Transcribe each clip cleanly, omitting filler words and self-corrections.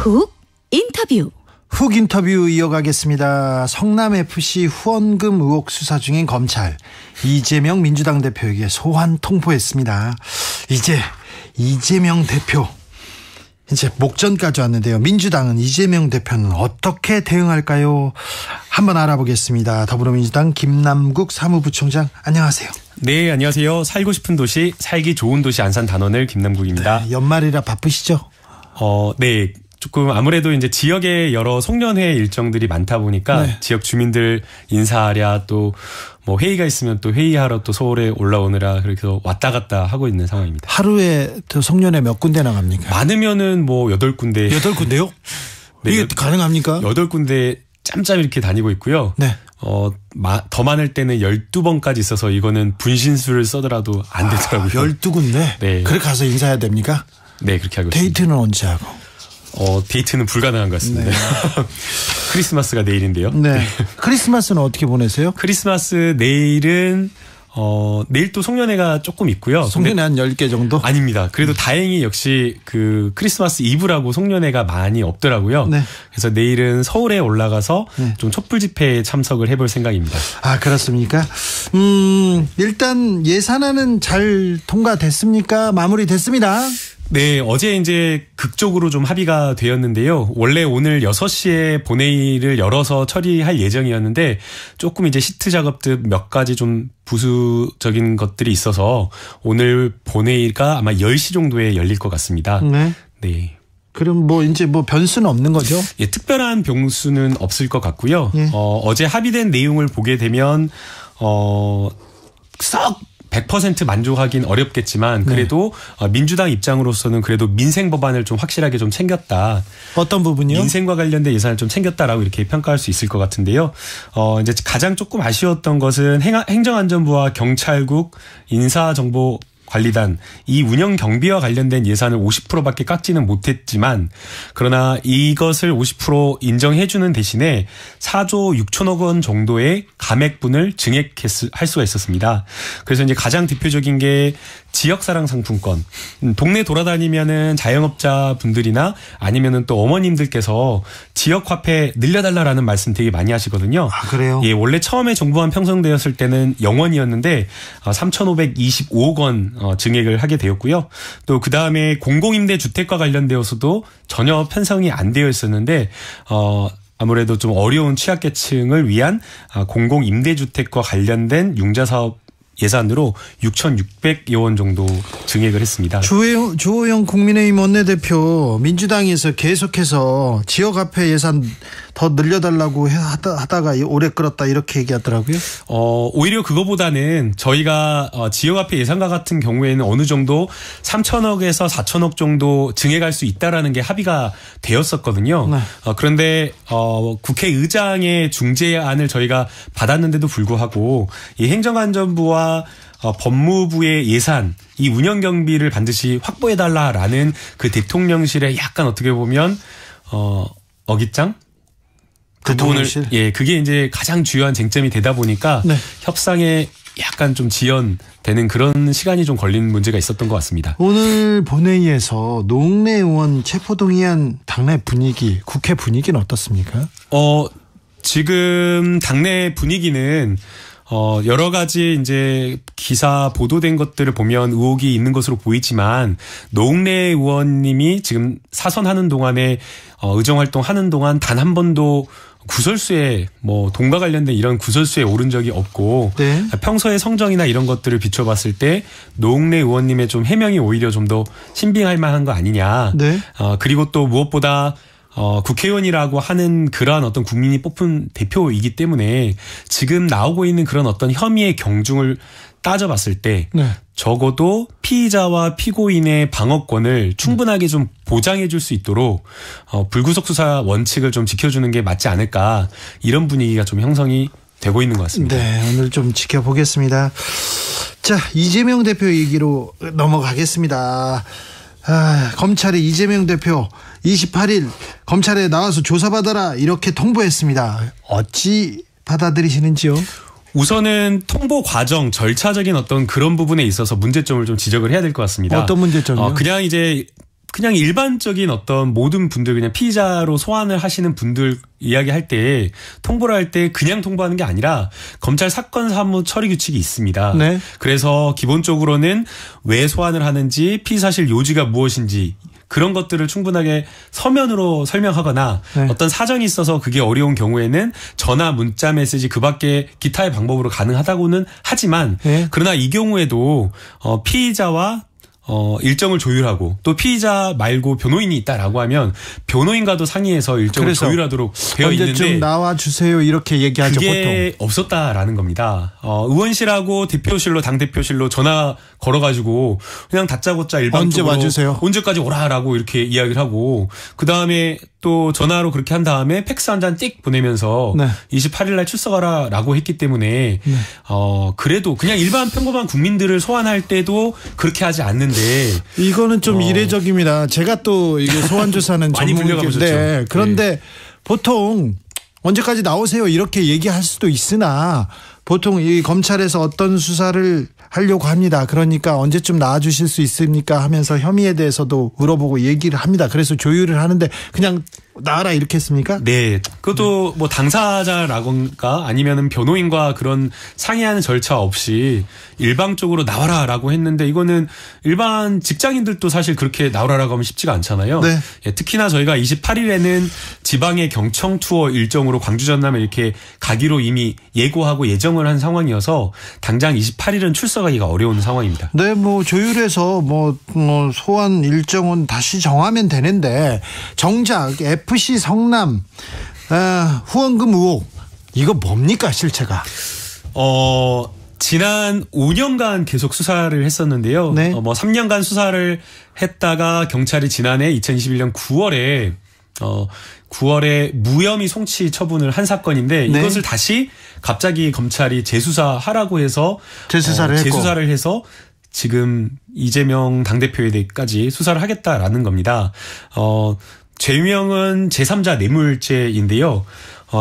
훅 인터뷰. 훅 인터뷰 이어가겠습니다. 성남FC 후원금 의혹 수사 중인 검찰, 이재명 민주당 대표에게 소환 통보했습니다. 이제 이재명 대표 이제 목전까지 왔는데요. 민주당은 이재명 대표는 어떻게 대응할까요? 한번 알아보겠습니다. 더불어민주당 김남국 사무부총장, 안녕하세요. 네, 안녕하세요. 살고 싶은 도시, 살기 좋은 도시 안산 단원을 김남국입니다. 네, 연말이라 바쁘시죠? 네. 조금 아무래도 이제 지역에 여러 송년회 일정들이 많다 보니까 네. 지역 주민들 인사하랴 또 뭐 회의가 있으면 또 회의하러 또 서울에 올라오느라 그렇게 왔다 갔다 하고 있는 상황입니다. 하루에 저 송년회 몇 군데나 갑니까? 많으면은 뭐 8군데. 8군데요? 네, 이게 가능합니까? 8군데 짬짬 이렇게 다니고 있고요. 네. 더 많을 때는 12번까지 있어서 이거는 분신술을 써더라도 안 되더라고요. 12군데? 네. 그렇게 가서 인사해야 됩니까? 네, 그렇게 하고 있습니다. 데이트는 언제 하고? 데이트는 불가능한 것 같습니다. 네. 크리스마스가 내일인데요. 네. 크리스마스는 어떻게 보내세요? 크리스마스 내일은 내일 또 송년회가 조금 있고요. 송년회 한 10개 정도? 아닙니다. 그래도 다행히 역시 그 크리스마스 이브라고 송년회가 많이 없더라고요. 네. 그래서 내일은 서울에 올라가서 네. 좀 촛불 집회에 참석을 해볼 생각입니다. 아, 그렇습니까? 일단 예산안은 잘 통과됐습니까? 마무리됐습니다. 네, 어제 이제 극적으로 좀 합의가 되었는데요. 원래 오늘 6시에 본회의를 열어서 처리할 예정이었는데 조금 이제 시트 작업들 몇 가지 좀 부수적인 것들이 있어서 오늘 본회의가 아마 10시 정도에 열릴 것 같습니다. 네. 네. 그럼 뭐 이제 뭐 변수는 없는 거죠? 예, 특별한 변수는 없을 것 같고요. 예. 어제 합의된 내용을 보게 되면 썩 100% 만족하긴 어렵겠지만 그래도 민주당 입장으로서는 그래도 민생 법안을 좀 확실하게 좀 챙겼다. 어떤 부분이요? 민생과 관련된 예산을 좀 챙겼다라고 이렇게 평가할 수 있을 것 같은데요. 이제 가장 조금 아쉬웠던 것은 행정안전부와 경찰국 인사정보관리단 이 운영 경비와 관련된 예산을 50%밖에 깎지는 못했지만 그러나 이것을 50% 인정해주는 대신에 4조 6천억 원 정도의 감액분을 증액할 수가 있었습니다. 그래서 이제 가장 대표적인 게 지역사랑 상품권. 동네 돌아다니면은 자영업자 분들이나 아니면은 또 어머님들께서 지역 화폐 늘려달라라는 말씀 되게 많이 하시거든요. 아, 그래요? 예, 원래 처음에 정부안 편성되었을 때는 0원이었는데 3,525억 원 증액을 하게 되었고요. 또 그 다음에 공공임대주택과 관련되어서도 전혀 편성이 안 되어 있었는데 아무래도 좀 어려운 취약계층을 위한 공공임대주택과 관련된 융자사업 예산으로 6,600여 원 정도 증액을 했습니다. 주호영 국민의힘 원내대표 민주당에서 계속해서 지역화폐 예산 더 늘려달라고 하다가 오래 끌었다 이렇게 얘기하더라고요. 오히려 그거보다는 저희가 지역화폐 예산과 같은 경우에는 어느 정도 3천억에서 4천억 정도 증액할 수 있다라는 게 합의가 되었었거든요. 네. 그런데 국회의장의 중재안을 저희가 받았는데도 불구하고 이 행정안전부와 법무부의 예산, 이 운영 경비를 반드시 확보해달라라는 그 대통령실의 약간 어떻게 보면 어깃장? 대통령실? 예, 그게 이제 가장 주요한 쟁점이 되다 보니까 네. 협상에 약간 좀 지연되는 그런 시간이 좀 걸린 문제가 있었던 것 같습니다. 오늘 본회의에서 노웅래 의원 체포동의안 당내 분위기, 국회 분위기는 어떻습니까? 지금 당내 분위기는 여러 가지 이제 기사 보도된 것들을 보면 의혹이 있는 것으로 보이지만 노웅래 의원님이 지금 사선하는 동안에 의정활동 하는 동안 단 한 번도 구설수에 뭐 돈과 관련된 이런 구설수에 오른 적이 없고 네. 평소의 성정이나 이런 것들을 비춰봤을 때 노웅래 의원님의 좀 해명이 오히려 좀 더 신빙할 만한 거 아니냐. 네. 그리고 또 무엇보다 국회의원이라고 하는 그러한 어떤 국민이 뽑은 대표이기 때문에 지금 나오고 있는 그런 어떤 혐의의 경중을 따져봤을 때 네. 적어도 피의자와 피고인의 방어권을 충분하게 좀 보장해 줄 수 있도록 불구속 수사 원칙을 좀 지켜주는 게 맞지 않을까 이런 분위기가 좀 형성이 되고 있는 것 같습니다. 네, 오늘 좀 지켜보겠습니다. 자, 이재명 대표 얘기로 넘어가겠습니다. 검찰이 이재명 대표 28일 검찰에 나와서 조사받아라 이렇게 통보했습니다. 어찌 받아들이시는지요? 우선은 통보 과정 절차적인 어떤 그런 부분에 있어서 문제점을 좀 지적을 해야 될 것 같습니다. 어떤 문제점이요? 그냥 이제 그냥 일반적인 어떤 모든 분들 그냥 피의자로 소환을 하시는 분들 이야기할 때 통보를 할 때 그냥 통보하는 게 아니라 검찰 사건 사무 처리 규칙이 있습니다. 네. 그래서 기본적으로는 왜 소환을 하는지 피의 사실 요지가 무엇인지 그런 것들을 충분하게 서면으로 설명하거나 네. 어떤 사정이 있어서 그게 어려운 경우에는 전화, 문자, 메시지 그 밖에 기타의 방법으로 가능하다고는 하지만 네. 그러나 이 경우에도 피의자와 일정을 조율하고 또 피의자 말고 변호인이 있다라고 하면 변호인과도 상의해서 일정을 조율하도록 되어 있는데 언제쯤 나와주세요 이렇게 얘기하죠. 그게 보통. 없었다라는 겁니다. 의원실하고 대표실로 당대표실로 전화 걸어가지고 그냥 다짜고짜 일방적으로 언제 와주세요. 언제까지 오라라고 이렇게 이야기를 하고 그다음에 또 전화로 그렇게 한 다음에 팩스 한 장 띡 보내면서 네. 28일 날 출석하라라고 했기 때문에 네. 그래도 그냥 일반 평범한 국민들을 소환할 때도 그렇게 하지 않는데 이거는 좀 이례적입니다. 제가 또 이게 소환 조사는 많이 전문인데 그런데 네. 보통 언제까지 나오세요 이렇게 얘기할 수도 있으나 보통 이 검찰에서 어떤 수사를 하려고 합니다. 그러니까 언제쯤 나와주실 수 있습니까 하면서 혐의에 대해서도 물어보고 얘기를 합니다. 그래서 조율을 하는데 그냥 나와라 이렇게 했습니까? 네. 그것도 뭐 당사자라던가 아니면은 변호인과 그런 상의하는 절차 없이 일방적으로 나와라라고 했는데 이거는 일반 직장인들도 사실 그렇게 나오라라고 하면 쉽지가 않잖아요. 네. 예, 특히나 저희가 28일에는 지방의 경청 투어 일정으로 광주 전남에 이렇게 가기로 이미 예고하고 예정을 한 상황이어서 당장 28일은 출석하기가 어려운 상황입니다. 네, 뭐 조율해서 뭐 소환 일정은 다시 정하면 되는데 정작 FC 성남 후원금 의혹 이거 뭡니까 실체가? 지난 5년간 계속 수사를 했었는데요. 네. 뭐 3년간 수사를 했다가 경찰이 지난해 2021년 9월에 무혐의 송치 처분을 한 사건인데 네. 이것을 다시 갑자기 검찰이 재수사하라고 해서 재수사를 해서 지금 이재명 당대표에 대해까지 수사를 하겠다라는 겁니다. 죄명은 제3자 뇌물죄인데요.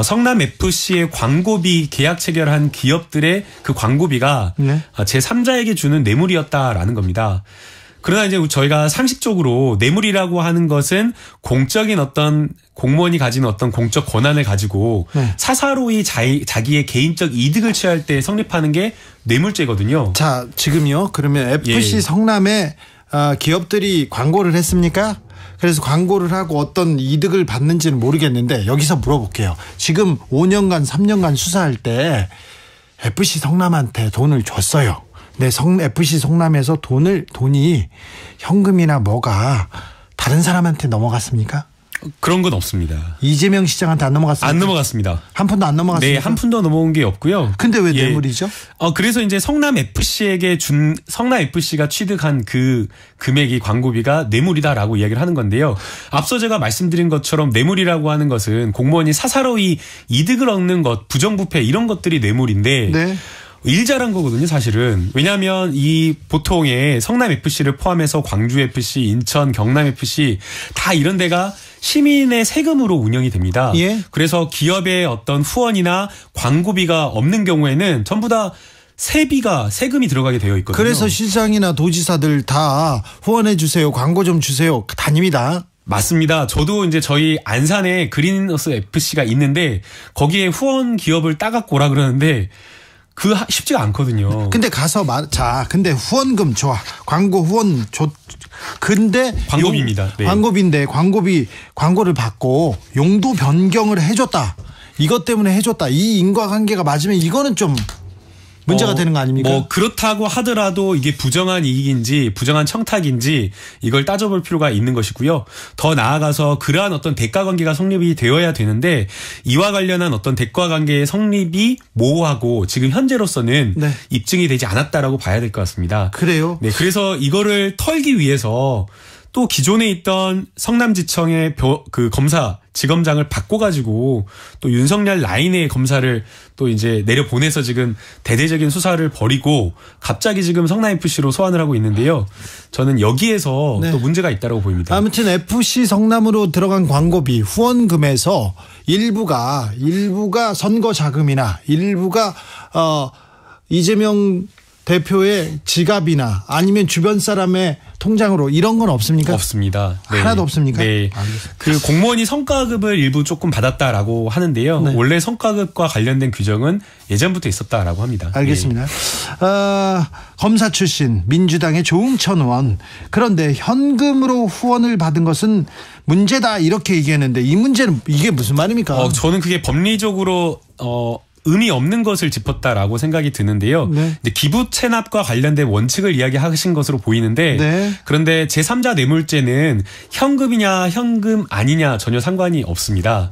성남FC의 광고비 계약 체결한 기업들의 그 광고비가 네. 제3자에게 주는 뇌물이었다라는 겁니다. 그러나 이제 저희가 상식적으로 뇌물이라고 하는 것은 공적인 어떤 공무원이 가지는 어떤 공적 권한을 가지고 네. 사사로이 자기의 개인적 이득을 취할 때 성립하는 게 뇌물죄거든요. 자, 지금요. 그러면 FC 예. 성남에 기업들이 광고를 했습니까? 그래서 광고를 하고 어떤 이득을 받는지는 모르겠는데 여기서 물어볼게요. 지금 5년간 3년간 수사할 때 FC 성남한테 돈을 줬어요. 네, FC 성남에서 돈이 현금이나 뭐가 다른 사람한테 넘어갔습니까? 그런 건 없습니다. 이재명 시장한테 안 넘어갔습니까? 안 넘어갔습니다. 한 푼도 안 넘어갔습니까? 네, 한 푼도 넘어온 게 없고요. 근데 왜 뇌물이죠? 그래서 이제 성남FC에게 성남FC가 취득한 그 금액이 광고비가 뇌물이다라고 이야기를 하는 건데요. 앞서 제가 말씀드린 것처럼 뇌물이라고 하는 것은 공무원이 사사로이 이득을 얻는 것, 부정부패 이런 것들이 뇌물인데 네. 일 잘한 거거든요, 사실은. 왜냐하면 이 보통의 성남FC를 포함해서 광주FC, 인천, 경남FC 다 이런 데가 시민의 세금으로 운영이 됩니다. 예. 그래서 기업의 어떤 후원이나 광고비가 없는 경우에는 전부 다 세금이 들어가게 되어 있거든요. 그래서 시장이나 도지사들 다 후원해 주세요. 광고 좀 주세요. 다닙니다. 맞습니다. 저도 이제 저희 안산에 그린어스 FC가 있는데 거기에 후원 기업을 따갖고 오라 그러는데 쉽지가 않거든요. 근데 가서 근데 후원금 좋아. 광고 후원 근데 광고비입니다. 네. 광고비인데 광고를 받고 용도 변경을 해줬다. 이것 때문에 해줬다. 이 인과관계가 맞으면 이거는 좀 문제가 되는 거 아닙니까? 뭐 그렇다고 하더라도 이게 부정한 이익인지 부정한 청탁인지 이걸 따져볼 필요가 있는 것이고요. 더 나아가서 그러한 어떤 대가관계가 성립이 되어야 되는데 이와 관련한 어떤 대가관계의 성립이 모호하고 지금 현재로서는 네. 입증이 되지 않았다라고 봐야 될 것 같습니다. 그래요? 네, 그래서 이거를 털기 위해서 또 기존에 있던 성남지청의 그 지검장을 바꿔가지고 또 윤석열 라인의 검사를 또 이제 내려보내서 지금 대대적인 수사를 벌이고 갑자기 지금 성남FC로 소환을 하고 있는데요. 저는 여기에서 네. 또 문제가 있다고 보입니다. 아무튼 FC 성남으로 들어간 광고비 후원금에서 일부가 선거 자금이나 일부가 이재명 대표의 지갑이나 아니면 주변 사람의 통장으로 이런 건 없습니까? 없습니다. 네. 하나도 없습니까? 네. 그 공무원이 성과급을 일부 조금 받았다라고 하는데요. 네. 원래 성과급과 관련된 규정은 예전부터 있었다라고 합니다. 알겠습니다. 검사 출신 민주당의 조응천 의원, 그런데 현금으로 후원을 받은 것은 문제다 이렇게 얘기했는데 이 문제는 이게 무슨 말입니까? 저는 그게 법리적으로 의미 없는 것을 짚었다라고 생각이 드는데요. 네. 이제 기부 체납과 관련된 원칙을 이야기하신 것으로 보이는데 네. 그런데 제3자 뇌물죄는 현금이냐 현금 아니냐 전혀 상관이 없습니다.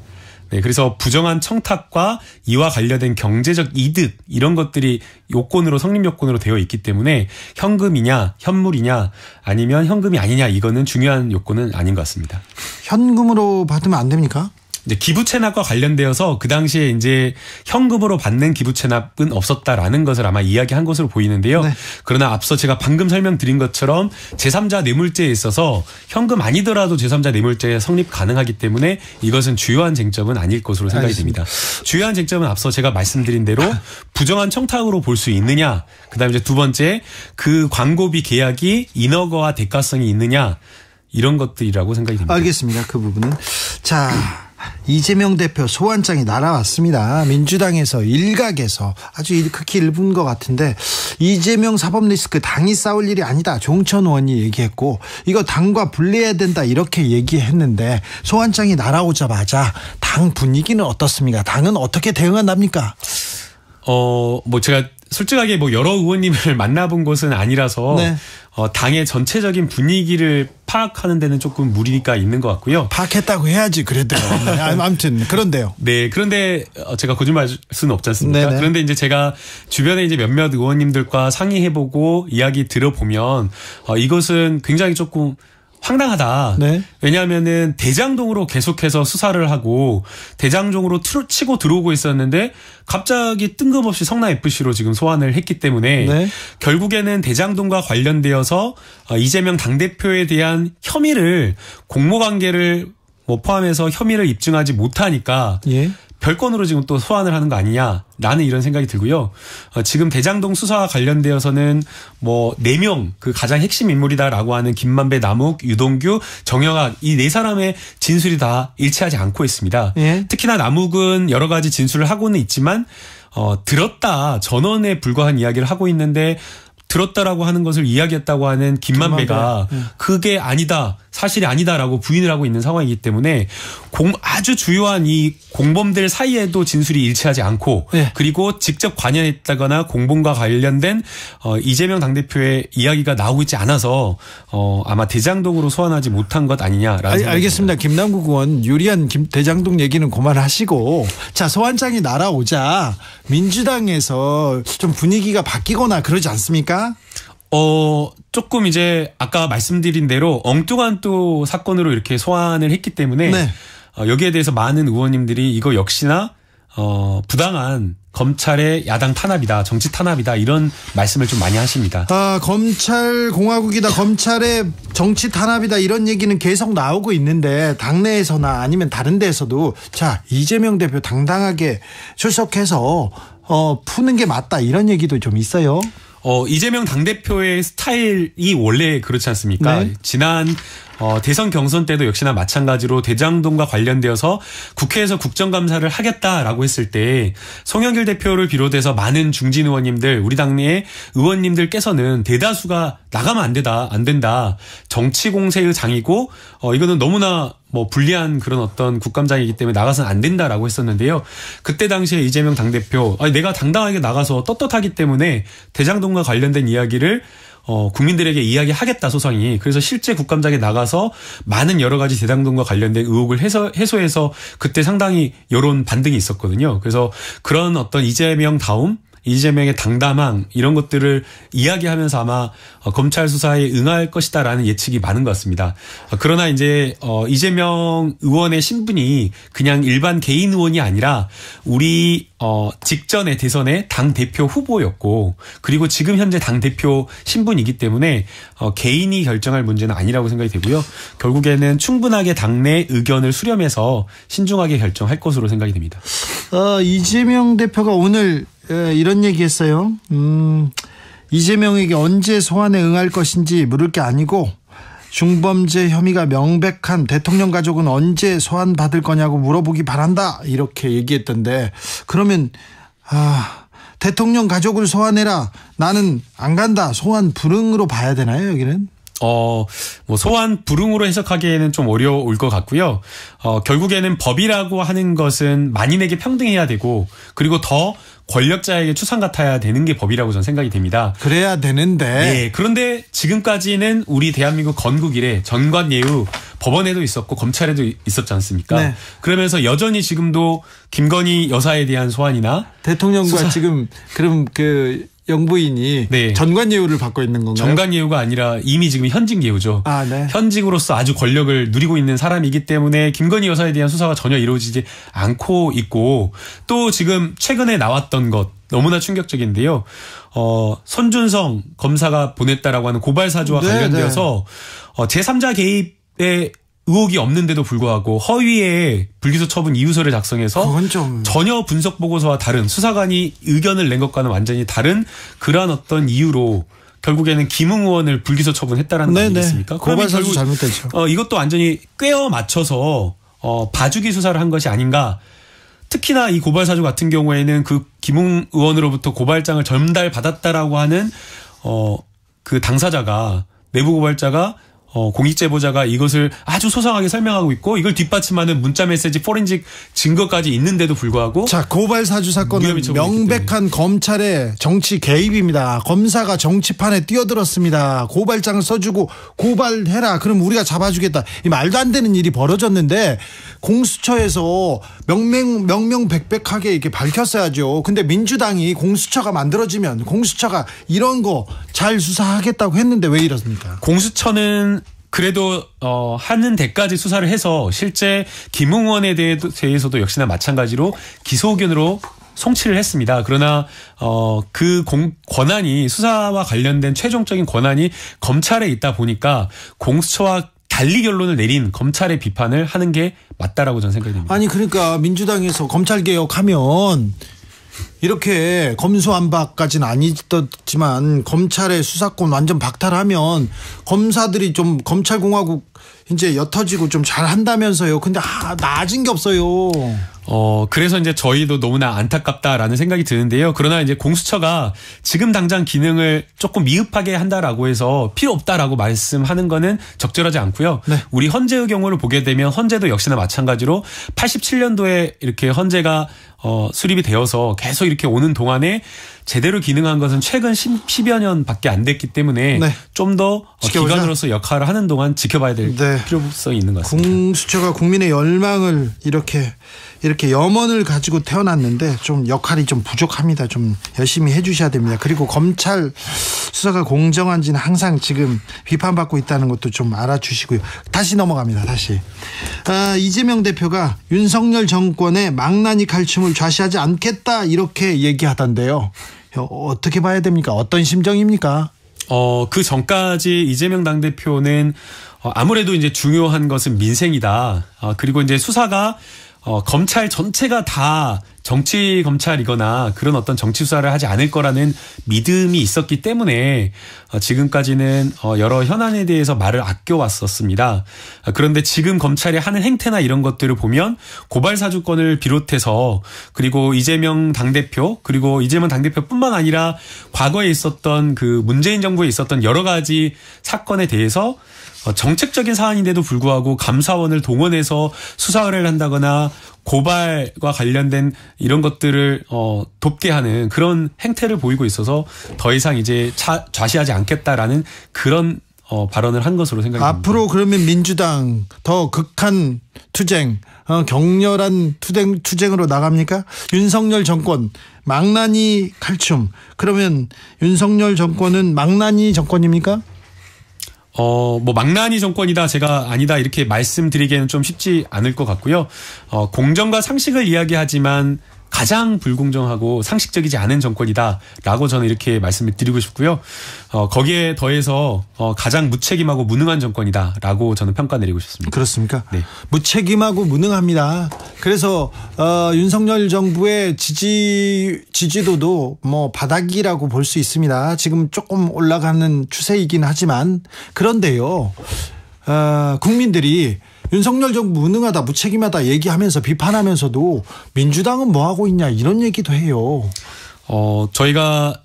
네, 그래서 부정한 청탁과 이와 관련된 경제적 이득 이런 것들이 요건으로 성립 요건으로 되어 있기 때문에 현금이냐 현물이냐 아니면 현금이 아니냐 이거는 중요한 요건은 아닌 것 같습니다. 현금으로 받으면 안 됩니까? 이제 기부 체납과 관련되어서 그 당시에 이제 현금으로 받는 기부 체납은 없었다라는 것을 아마 이야기한 것으로 보이는데요. 네. 그러나 앞서 제가 방금 설명드린 것처럼 제3자 뇌물죄에 있어서 현금 아니더라도 제3자 뇌물죄에 성립 가능하기 때문에 이것은 주요한 쟁점은 아닐 것으로 생각이 알겠습니다. 됩니다. 주요한 쟁점은 앞서 제가 말씀드린 대로 부정한 청탁으로 볼 수 있느냐, 그다음에 이제 두 번째 그 광고비 계약이 인허가와 대가성이 있느냐 이런 것들이라고 생각이 됩니다. 알겠습니다. 그 부분은. 자, 이재명 대표 소환장이 날아왔습니다. 민주당에서 일각에서 아주 극히 일부인 것 같은데 이재명 사법 리스크 당이 싸울 일이 아니다. 조응천 의원이 얘기했고 이거 당과 분리해야 된다 이렇게 얘기했는데 소환장이 날아오자마자 당 분위기는 어떻습니까? 당은 어떻게 대응한답니까? 제가 솔직하게 여러 의원님을 만나본 것은 아니라서 네. 당의 전체적인 분위기를 파악하는 데는 조금 무리가 있는 것 같고요. 파악했다고 해야지 그래도. 네, 아무튼 그런데요. 네, 그런데 제가 거짓말할 수는 없지 않습니까? 네네. 그런데 이제 제가 주변에 이제 몇몇 의원님들과 상의해보고 이야기 들어보면 이것은 굉장히 조금 황당하다. 네. 왜냐하면은 대장동으로 계속해서 수사를 하고 대장동으로 치고 들어오고 있었는데 갑자기 뜬금없이 성남FC로 지금 소환을 했기 때문에 네. 결국에는 대장동과 관련되어서 이재명 당대표에 대한 혐의를 공모관계를 포함해서 혐의를 입증하지 못하니까 예. 별건으로 지금 또 소환을 하는 거 아니냐라는 이런 생각이 들고요. 지금 대장동 수사와 관련되어서는 4명 그 가장 핵심 인물이다라고 하는 김만배, 남욱, 유동규, 정영학 이 4사람의 진술이 다 일치하지 않고 있습니다. 예. 특히나 남욱은 여러 가지 진술을 하고는 있지만 들었다 전원에 불과한 이야기를 하고 있는데 들었다라고 하는 것을 이야기했다고 하는 김만배가 그게 아니다, 사실이 아니다라고 부인을 하고 있는 상황이기 때문에 아주 주요한 이 공범들 사이에도 진술이 일치하지 않고 네. 그리고 직접 관여했다거나 공범과 관련된 이재명 당대표의 이야기가 나오고 있지 않아서 아마 대장동으로 소환하지 못한 것 아니냐라는 알겠습니다. 김남국 의원 유리한 대장동 얘기는 그만하시고 자, 소환장이 날아오자 민주당에서 좀 분위기가 바뀌거나 그러지 않습니까? 조금 이제 아까 말씀드린 대로 엉뚱한 또 사건으로 이렇게 소환을 했기 때문에 네. 여기에 대해서 많은 의원님들이 이거 역시나 부당한 검찰의 야당 탄압이다, 정치 탄압이다 이런 말씀을 좀 많이 하십니다. 검찰 공화국이다, 검찰의 정치 탄압이다 이런 얘기는 계속 나오고 있는데 당내에서나 아니면 다른 데에서도 자, 이재명 대표 당당하게 출석해서 푸는 게 맞다 이런 얘기도 좀 있어요. 이재명 당대표의 스타일이 원래 그렇지 않습니까? 네. 지난 대선 경선 때도 역시나 마찬가지로 대장동과 관련되어서 국회에서 국정감사를 하겠다라고 했을 때 송영길 대표를 비롯해서 많은 중진 의원님들, 우리 당내의 의원님들께서는 대다수가 나가면 안 된다. 정치 공세의 장이고 이거는 너무나 불리한 그런 어떤 국감장이기 때문에 나가서는 안 된다라고 했었는데요. 그때 당시에 이재명 당대표 내가 당당하게 나가서 떳떳하기 때문에 대장동과 관련된 이야기를 국민들에게 이야기하겠다 소상히. 그래서 실제 국감장에 나가서 많은 여러 가지 대장동과 관련된 의혹을 해소해서 그때 상당히 여론 반등이 있었거든요. 그래서 그런 어떤 이재명의 당담함 이런 것들을 이야기하면서 아마 검찰 수사에 응할 것이다라는 예측이 많은 것 같습니다. 그러나 이제 이재명 의원의 신분이 그냥 일반 개인 의원이 아니라 우리 직전의 대선의 당대표 후보였고 그리고 지금 현재 당대표 신분이기 때문에 개인이 결정할 문제는 아니라고 생각이 되고요. 결국에는 충분하게 당내 의견을 수렴해서 신중하게 결정할 것으로 생각이 됩니다. 이재명 대표가 오늘 이런 얘기했어요. 이재명에게 언제 소환에 응할 것인지 물을 게 아니고 중범죄 혐의가 명백한 대통령 가족은 언제 소환받을 거냐고 물어보기 바란다 이렇게 얘기했던데 그러면 대통령 가족을 소환해라 나는 안 간다 소환 불응으로 봐야 되나요 여기는? 뭐 소환 불응으로 해석하기에는 좀 어려울 것 같고요. 결국에는 법이라고 하는 것은 만인에게 평등해야 되고 그리고 더 권력자에게 추상 같아야 되는 게 법이라고 저는 생각이 됩니다. 그래야 되는데. 네, 그런데 지금까지는 우리 대한민국 건국 이래 전관예우 법원에도 있었고 검찰에도 있었지 않습니까? 네. 그러면서 여전히 지금도 김건희 여사에 대한 소환이나 대통령과 지금 그럼 그 영부인이 네. 전관예우를 받고 있는 건가요? 전관예우가 아니라 이미 지금 현직예우죠. 네. 현직으로서 아주 권력을 누리고 있는 사람이기 때문에 김건희 여사에 대한 수사가 전혀 이루어지지 않고 있고 또 지금 최근에 나왔던 것 너무나 충격적인데요. 손준성 검사가 보냈다라고 하는 고발 사주와 네, 관련되어서 제3자 개입에 의혹이 없는데도 불구하고 허위의 불기소 처분 이유서를 작성해서 전혀 분석 보고서와 다른 수사관이 의견을 낸 것과는 완전히 다른 그러한 어떤 이유로 결국에는 김웅 의원을 불기소 처분했다라는 거 아니겠습니까? 고발 사주 잘못됐죠. 이것도 완전히 꿰어 맞춰서 봐주기 수사를 한 것이 아닌가. 특히나 이 고발 사주 같은 경우에는 그 김웅 의원으로부터 고발장을 전달받았다라고 하는 그 당사자가 내부 고발자가 공익제보자가 이것을 아주 소상하게 설명하고 있고 이걸 뒷받침하는 문자메시지 포렌식 증거까지 있는데도 불구하고 자 고발 사주 사건은 명백한 검찰의 정치 개입입니다. 검사가 정치판에 뛰어들었습니다. 고발장을 써주고 고발해라 그럼 우리가 잡아주겠다. 이 말도 안 되는 일이 벌어졌는데 공수처에서 명명백백하게 이렇게 밝혔어야죠. 근데 민주당이 공수처가 만들어지면 공수처가 이런 거 잘 수사하겠다고 했는데 왜 이렇습니까? 공수처는 그래도 하는 데까지 수사를 해서 실제 김웅 의원에 대해서도 역시나 마찬가지로 기소 의견으로 송치를 했습니다. 그러나 그 권한이 수사와 관련된 최종적인 권한이 검찰에 있다 보니까 공수처와 달리 결론을 내린 검찰의 비판을 하는 게 맞다라고 저는 생각이 됩니다. 아니 그러니까 민주당에서 검찰개혁하면 이렇게 검수완박까지는 아니었지만 검찰의 수사권 완전 박탈하면 검사들이 좀 검찰공화국 이제 옅어지고 좀 잘한다면서요. 근데 나아진 게 없어요. 그래서 이제 저희도 너무나 안타깝다라는 생각이 드는데요. 그러나 이제 공수처가 지금 당장 기능을 조금 미흡하게 한다라고 해서 필요 없다라고 말씀하는 거는 적절하지 않고요. 네. 우리 헌재의 경우를 보게 되면 헌재도 역시나 마찬가지로 87년도에 이렇게 헌재가 수립이 되어서 계속 이렇게 오는 동안에 제대로 기능한 것은 최근 10여 년밖에 안 됐기 때문에 네. 좀 더 기관으로서 역할을 하는 동안 지켜봐야 될 필요성이 있는 것 같습니다. 공수처가 국민의 열망을 이렇게 염원을 가지고 태어났는데 좀 역할이 좀 부족합니다. 좀 열심히 해주셔야 됩니다. 그리고 검찰 수사가 공정한지는 항상 지금 비판받고 있다는 것도 좀 알아주시고요. 다시 넘어갑니다. 다시 이재명 대표가 윤석열 정권의 망나니 칼춤을 좌시하지 않겠다 이렇게 얘기하던데요. 어떻게 봐야 됩니까? 어떤 심정입니까? 그 전까지 이재명 당대표는 아무래도 이제 중요한 것은 민생이다. 그리고 이제 수사가 검찰 전체가 다 정치 검찰이거나 그런 어떤 정치 수사를 하지 않을 거라는 믿음이 있었기 때문에 지금까지는 여러 현안에 대해서 말을 아껴왔었습니다. 그런데 지금 검찰이 하는 행태나 이런 것들을 보면 고발 사주권을 비롯해서 그리고 이재명 당대표 그리고 이재명 당대표뿐만 아니라 과거에 있었던 그 문재인 정부에 있었던 여러 가지 사건에 대해서 정책적인 사안인데도 불구하고 감사원을 동원해서 수사를 한다거나 고발과 관련된 이런 것들을 돕게 하는 그런 행태를 보이고 있어서 더 이상 이제 좌시하지 않겠다라는 그런 발언을 한 것으로 생각이 듭니다. 앞으로 그러면 민주당 더 극한 투쟁, 격렬한 투쟁으로 나갑니까? 윤석열 정권 망나니 칼춤. 그러면 윤석열 정권은 망나니 정권입니까? 뭐 망나니 정권이다 제가 아니다 이렇게 말씀드리기에는 좀 쉽지 않을 것 같고요. 공정과 상식을 이야기하지만 가장 불공정하고 상식적이지 않은 정권이다라고 저는 이렇게 말씀을 드리고 싶고요. 거기에 더해서 가장 무책임하고 무능한 정권이다라고 저는 평가 내리고 싶습니다. 그렇습니까? 네. 무책임하고 무능합니다. 그래서 윤석열 정부의 지지도도 뭐 바닥이라고 볼 수 있습니다. 지금 조금 올라가는 추세이긴 하지만 그런데요. 국민들이 윤석열 정부 무능하다 무책임하다 얘기하면서 비판하면서도 민주당은 뭐 하고 있냐 이런 얘기도 해요. 저희가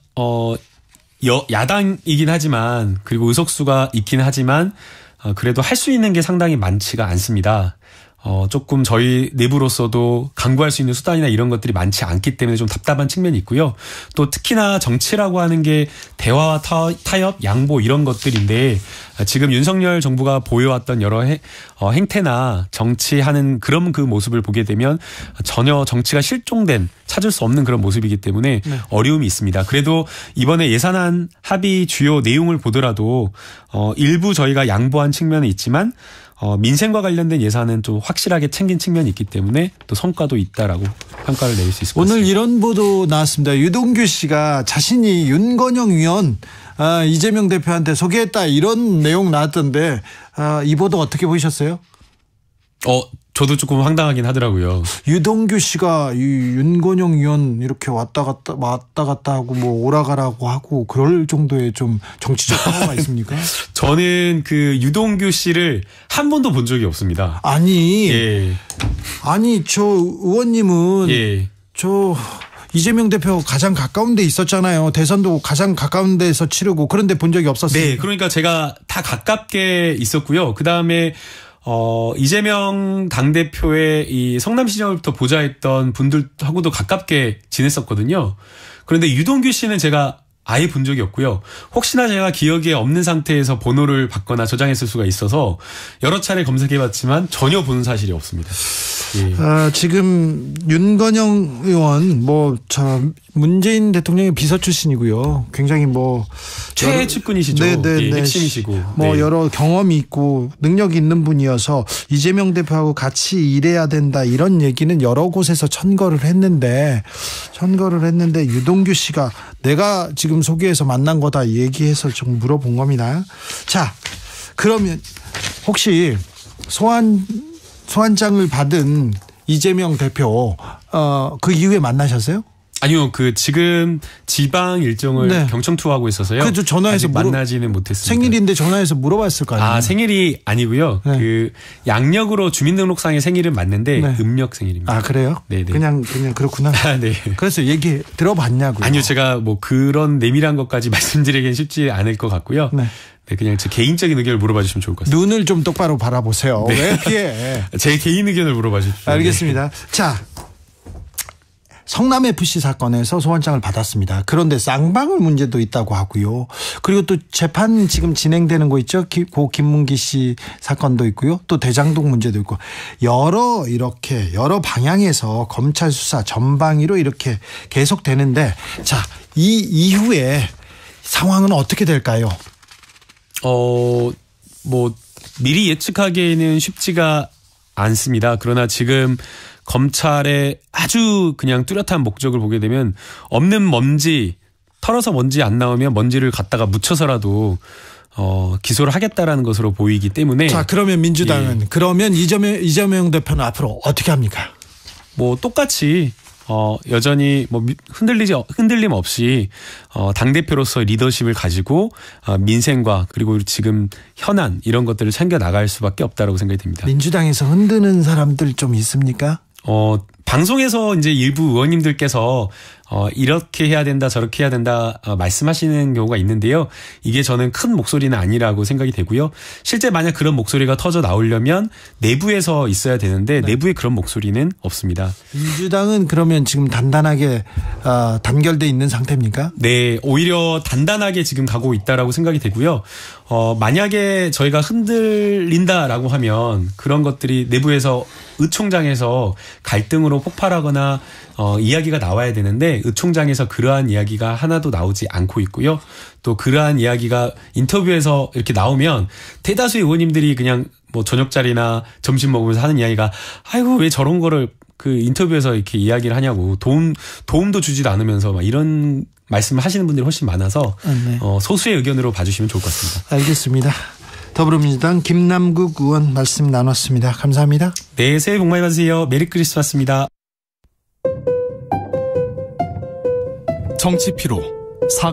야당이긴 하지만 그리고 의석수가 있긴 하지만 그래도 할 수 있는 게 상당히 많지가 않습니다. 조금 저희 내부로서도 강구할 수 있는 수단이나 이런 것들이 많지 않기 때문에 좀 답답한 측면이 있고요. 또 특히나 정치라고 하는 게 대화와 타협, 양보 이런 것들인데 지금 윤석열 정부가 보여왔던 여러 행태나 정치하는 그런 그 모습을 보게 되면 전혀 정치가 실종된 찾을 수 없는 그런 모습이기 때문에 네. 어려움이 있습니다. 그래도 이번에 예산안 합의 주요 내용을 보더라도 일부 저희가 양보한 측면은 있지만 민생과 관련된 예산은 좀 확실하게 챙긴 측면이 있기 때문에 또 성과도 있다라고 평가를 내릴 수 있을 것 같습니다. 오늘 이런 보도 나왔습니다. 유동규 씨가 자신이 윤건영 의원 이재명 대표한테 소개했다 이런 내용 나왔던데 이 보도 어떻게 보셨어요? 저도 조금 황당하긴 하더라고요. 유동규 씨가 이 윤건영 의원 이렇게 왔다 갔다 하고 뭐 오라가라고 하고 그럴 정도의 좀 정치적 파워가 있습니까? 저는 그 유동규 씨를 한 번도 본 적이 없습니다. 아니 저 의원님은 저 이재명 대표 가장 가까운 데 있었잖아요. 대선도 가장 가까운 데서 치르고 그런데 본 적이 없었어요. 네, 그러니까 제가 다 가깝게 있었고요. 그 다음에 이재명 당대표의 이 성남시장부터 보좌했던 분들하고도 가깝게 지냈었거든요. 그런데 유동규 씨는 제가 아예 본 적이 없고요. 혹시나 제가 기억에 없는 상태에서 번호를 받거나 저장했을 수가 있어서 여러 차례 검색해봤지만 전혀 본 사실이 없습니다. 예. 지금 윤건영 의원 문재인 대통령의 비서 출신이고요. 굉장히 최애 측근이시죠. 네, 핵심이시고 여러 경험이 있고 능력이 있는 분이어서 이재명 대표하고 같이 일해야 된다 이런 얘기는 여러 곳에서 천거를 했는데 유동규 씨가 내가 지금 소개해서 만난 거다 얘기해서 좀 물어본 겁니다. 자, 그러면 혹시 소환장을 받은 이재명 대표 그 이후에 만나셨어요? 아니요, 지금 지방 일정을 경청 투어하고 있어서요. 그래도 전화해서 만나지는 못했습니다. 생일인데 전화해서 물어봤을 거 아니에요? 생일이 아니고요. 네. 양력으로 주민등록상의 생일은 맞는데 음력 생일입니다. 그래요? 네네. 그냥 그렇구나. 네. 그래서 얘기 들어봤냐고요? 아니요, 제가 그런 내밀한 것까지 말씀드리기는 쉽지 않을 것 같고요. 네, 그냥 제 개인적인 의견을 물어봐 주시면 좋을 것 같습니다. 눈을 좀 똑바로 바라보세요. 네. 왜 피해? 제 개인 의견을 물어봐 주십시오. 알겠습니다. 네. 자, 성남FC 사건에서 소환장을 받았습니다. 그런데 쌍방울 문제도 있다고 하고요. 그리고 또 재판 지금 진행되는 거 있죠. 고 김문기 씨 사건도 있고요. 또 대장동 문제도 있고 여러 방향에서 검찰 수사 전방위로 이렇게 계속되는데 자, 이 이후에 상황은 어떻게 될까요? 미리 예측하기에는 쉽지가 않습니다. 그러나 지금 검찰의 아주 그냥 뚜렷한 목적을 보게 되면 없는 먼지 털어서 먼지 안 나오면 먼지를 갖다가 묻혀서라도 기소를 하겠다라는 것으로 보이기 때문에. 자, 그러면 민주당은 그러면 이재명 대표는 앞으로 어떻게 합니까? 똑같이 여전히 흔들림 없이 당대표로서 리더십을 가지고 민생과 그리고 지금 현안 이런 것들을 챙겨 나갈 수밖에 없다라고 생각이 듭니다. 민주당에서 흔드는 사람들 좀 있습니까? 방송에서 이제 일부 의원님들께서 이렇게 해야 된다 저렇게 해야 된다 말씀하시는 경우가 있는데요. 이게 저는 큰 목소리는 아니라고 생각이 되고요. 실제 만약 그런 목소리가 터져 나오려면 내부에서 있어야 되는데 내부에 그런 목소리는 없습니다. 민주당은 그러면 지금 단단하게 단결돼 있는 상태입니까? 네, 오히려 단단하게 지금 가고 있다라고 생각이 되고요. 만약에 저희가 흔들린다라고 하면 그런 것들이 내부에서 의총장에서 갈등으로 폭발하거나 이야기가 나와야 되는데 의총장에서 그러한 이야기가 하나도 나오지 않고 있고요. 또 그러한 이야기가 인터뷰에서 이렇게 나오면 대다수의 의원님들이 그냥 저녁 자리나 점심 먹으면서 하는 이야기가 아이고 왜 저런 거를 그 인터뷰에서 이렇게 이야기를 하냐고 도움도 주지도 않으면서 막 이런 말씀을 하시는 분들이 훨씬 많아서 네. 소수의 의견으로 봐주시면 좋을 것 같습니다. 알겠습니다. 더불어민주당 김남국 의원 말씀 나눴습니다. 감사합니다. 네, 새해 복 많이 받으세요. 메리 크리스마스입니다. 정치 피로